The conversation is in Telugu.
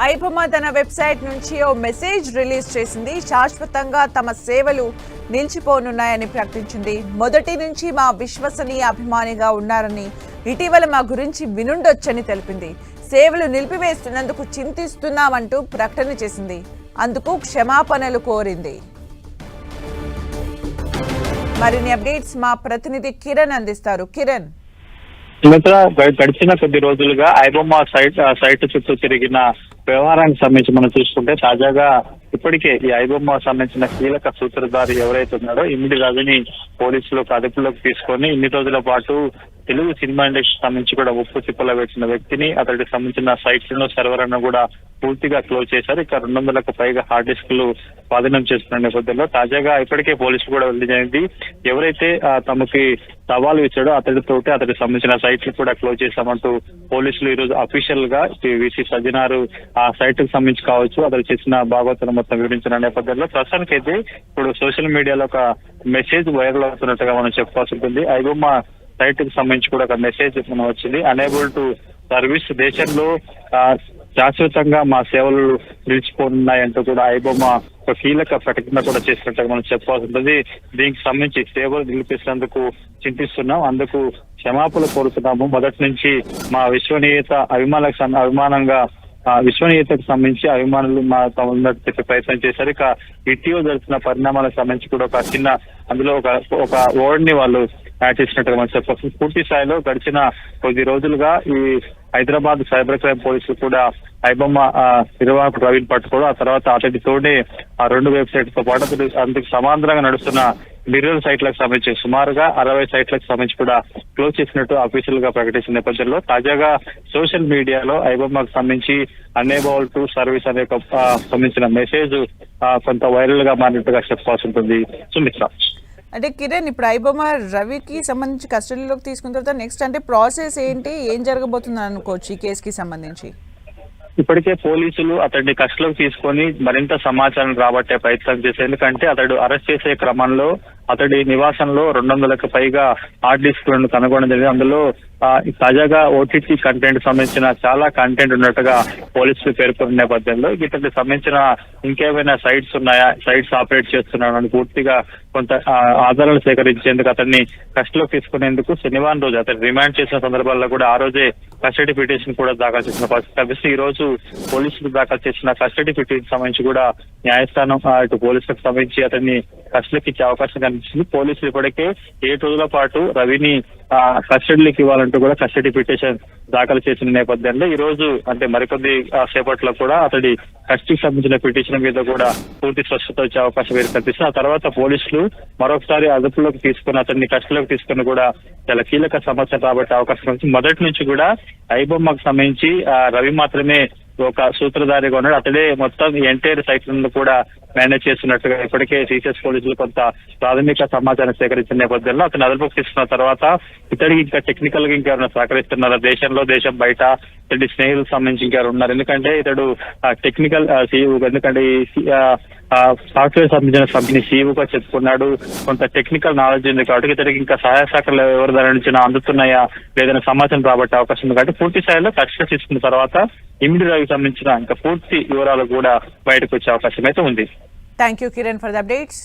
ఐబొమ్మ తన వెబ్సైట్ నుంచి ఓ మెసేజ్ రిలీజ్ చేసింది. శాశ్వతంగా తమ సేవలు నిలిచిపోనున్నాయని ప్రకటించింది. మొదటి నుంచి మా విశ్వసనీయ అభిమానిగా ఉన్నారని, ఇటీవల మా గురించి వినుండొచ్చని తెలిపింది. సేవలు నిలిపివేస్తున్నందుకు చింతిస్తున్నామంటూ ప్రకటన చేసింది. అందుకు క్షమాపణలు కోరింది. మరిన్ని అప్డేట్స్ మా ప్రతినిధి కిరణ్ అందిస్తారు. కిరణ్, గడిచిన కొద్ది రోజులుగా ఐబొమ్మ సైట్ చుట్టూ తిరిగిన వ్యవహారానికి సంబంధించి మనం చూసుకుంటే తాజాగా ఇప్పటికే ఈ ఐబొమ్మ సంబంధించిన కీలక సూత్రధారి ఎవరైతే ఉన్నాడో ఇమిడి రవిని పోలీసులు అదుపులోకి తీసుకొని ఇన్ని రోజుల పాటు తెలుగు సినిమా ఇండస్ట్రీ సంబంధించి కూడా ఉప్పు తిప్పలో పెట్టిన వ్యక్తిని, అతడికి సంబంధించిన సైట్లను సర్వర్లను కూడా పూర్తిగా క్లోజ్ చేశారు. ఇక 200లకు పైగా హార్డ్ డిస్క్లు స్వాధీనం చేస్తున్న నేపథ్యంలో తాజాగా ఇప్పటికే పోలీసులు కూడా వెళ్లింది. ఎవరైతే తమకి సవాలు ఇచ్చాడో అతడికి సంబంధించిన సైట్లు కూడా క్లోజ్ చేశామంటూ పోలీసులు ఈ రోజు అఫీషియల్ గా విసి సజ్జనారు ఆ సైట్ కు సంబంధించి కావచ్చు అతడు చేసిన భాగవతాన్ని మొత్తం వివరించిన నేపథ్యంలో ప్రస్తుతానికి అయితే ఇప్పుడు సోషల్ మీడియాలో ఒక మెసేజ్ వైరల్ అవుతున్నట్టుగా మనం చెప్పుకోవాల్సి ఉంటుంది. ఐబొమ్మ సైట్ కు సంబంధించి కూడా ఒక మెసేజ్ మనం వచ్చింది. అనేబుల్ టు సర్వీస్, దేశంలో శాశ్వతంగా మా సేవలు నిలిచిపోతున్నాయంటూ కూడా ఐబొమ్మ ఒక కీలక ప్రకటన కూడా చేసినట్టుగా మనం చెప్పాల్సి ఉంటుంది. దీనికి సంబంధించి సేవలు నిలిపేసినందుకు చింతిస్తున్నాం, అందుకు క్షమాపణలు కోరుతున్నాము. మొదటి నుంచి మా విశ్వనీయత అభిమానంగా విశ్వనీయతకు సంబంధించి అభిమానులు మా చెప్పే ప్రయత్నం చేశారు. ఇక ఇటీవల జరుగుతున్న పరిణామాలకు సంబంధించి కూడా ఒక చిన్న అందులో ఒక వర్డ్ ని వాళ్ళు యాడ్ చేసినట్టుగా మనం చెప్పవచ్చు. పూర్తి స్థాయిలో గడిచిన కొద్ది రోజులుగా ఈ హైదరాబాద్ సైబర్ క్రైమ్ పోలీసులు కూడా ఐబొమ్మ నిర్వాహకుడు రవిని పట్టుకోవడం, ఆ తర్వాత అతడితోనే ఆ 2 వెబ్సైట్స్ తో పాటు అందుకు సమాంతరంగా నడుస్తున్న మిర్రర్ సైట్లకు సంబంధించి సుమారుగా 60 సైట్లకు సంబంధించి కూడా క్లోజ్ చేసినట్టు అఫీషియల్ గా ప్రకటించిన నేపథ్యంలో తాజాగా సోషల్ మీడియాలో ఐబొమ్మకు సంబంధించి అనేబుల్ టు సర్వీస్ అనే సంబంధించిన మెసేజ్ కొంత వైరల్ గా మారినట్టుగా చెప్పాల్సి ఉంటుంది. సుమిత్ర, అంటే కిరణ్, ఇప్పుడు ఐబొమ్మ రవికి సంబంధించి కస్టడీలోకి తీసుకున్న తర్వాత నెక్స్ట్ అంటే ప్రాసెస్ ఏంటి, ఏం జరగబోతుంది అనుకోవచ్చు ఈ కేసుకి సంబంధించి? ఇప్పటికే పోలీసులు అతడిని కస్టడీలోకి తీసుకొని మరింత సమాచారం రాబట్టే ప్రయత్నం చేశారు. ఎందుకంటే అతడు అరెస్ట్ చేసే క్రమంలో అతడి నివాసంలో 200లకు పైగా హార్డ్ డిస్క్లను కనుగొనడం జరిగింది. అందులో తాజాగా ఓటీటీ కంటెంట్ సంబంధించిన చాలా కంటెంట్ ఉన్నట్టుగా పోలీసులు పేర్కొన్న నేపథ్యంలో ఇతడికి సంబంధించిన ఇంకేమైనా సైట్స్ ఉన్నాయా, సైట్స్ ఆపరేట్ చేస్తున్నాడు అని పూర్తిగా కొంత ఆధారాలు సేకరించేందుకు అతన్ని కస్టడీలోకి తీసుకునేందుకు శనివారం రోజు అతను రిమాండ్ చేసిన సందర్భాల్లో కూడా ఆ రోజే కస్టడీ పిటిషన్ కూడా దాఖలు చేసిన పరిస్థితి కనిపిస్తుంది. ఈ రోజు పోలీసులు దాఖలు చేసిన కస్టడీ పిటిషన్ సంబంధించి కూడా న్యాయస్థానం ఇటు పోలీసులకు సంబంధించి అతన్ని కస్టడీకి ఇచ్చే అవకాశం కనిపిస్తుంది. పోలీసులు ఇప్పటికే 7 రోజుల పాటు రవిని కస్టడీలోకి ఇవ్వాలంటూ కూడా కస్టడీ పిటిషన్ దాఖలు చేసిన నేపథ్యంలో ఈ రోజు అంటే మరికొద్ది సేపట్లో కూడా అతడి కస్టడీకి సంబంధించిన పిటిషన్ మీద కూడా పూర్తి స్పష్టత వచ్చే అవకాశం కనిపిస్తుంది. ఆ తర్వాత పోలీసులు మరొకసారి అదుపులోకి తీసుకుని అతన్ని కస్టడీలోకి తీసుకుని కూడా చాలా కీలక సమాచారం రాబట్టే అవకాశం ఉంది. మొదటి నుంచి కూడా ఐబొమ్మకు సంబంధించి రవి మాత్రమే ఒక సూత్రధారిగా ఉన్నాడు. అతడే మొత్తం ఎంటైర్ సైట్లను కూడా మేనేజ్ చేస్తున్నట్టుగా ఇప్పటికే సిసిఎస్ పోలీసులు కొంత ప్రాథమిక సమాచారం సేకరించిన నేపథ్యంలో అతను అదుపులోకి తీసుకున్న తర్వాత ఇతడికి ఇంకా టెక్నికల్ గా ఇంకెవరైనా సహకరిస్తున్నారు, దేశం బయట ఇతడి స్నేహితులకు సంబంధించి ఇంకెవరు ఉన్నారు. ఎందుకంటే ఇతడు టెక్నికల్ సీఈఓ, ఎందుకంటే సాఫ్ట్వేర్ సంబంధించిన కంపెనీ సీఈఓగా చెప్పుకున్నాడు. కొంత టెక్నికల్ నాలెడ్జ్ ఉంది కాబట్టి ఇతడికి ఇంకా సహాయ శాఖలు ఎవరి దాని నుంచి అందుతున్నాయా లేదన్న సమాచారం రాబట్టే అవకాశం ఉంది. కాబట్టి పూర్తి స్థాయిలో కస్టడీ తీసుకున్న తర్వాత ఇమిడి రవికి సంబంధించిన ఇంకా పూర్తి వివరాలు కూడా బయటకు వచ్చే అవకాశం అయితే ఉంది. Thank you Kiran for the updates.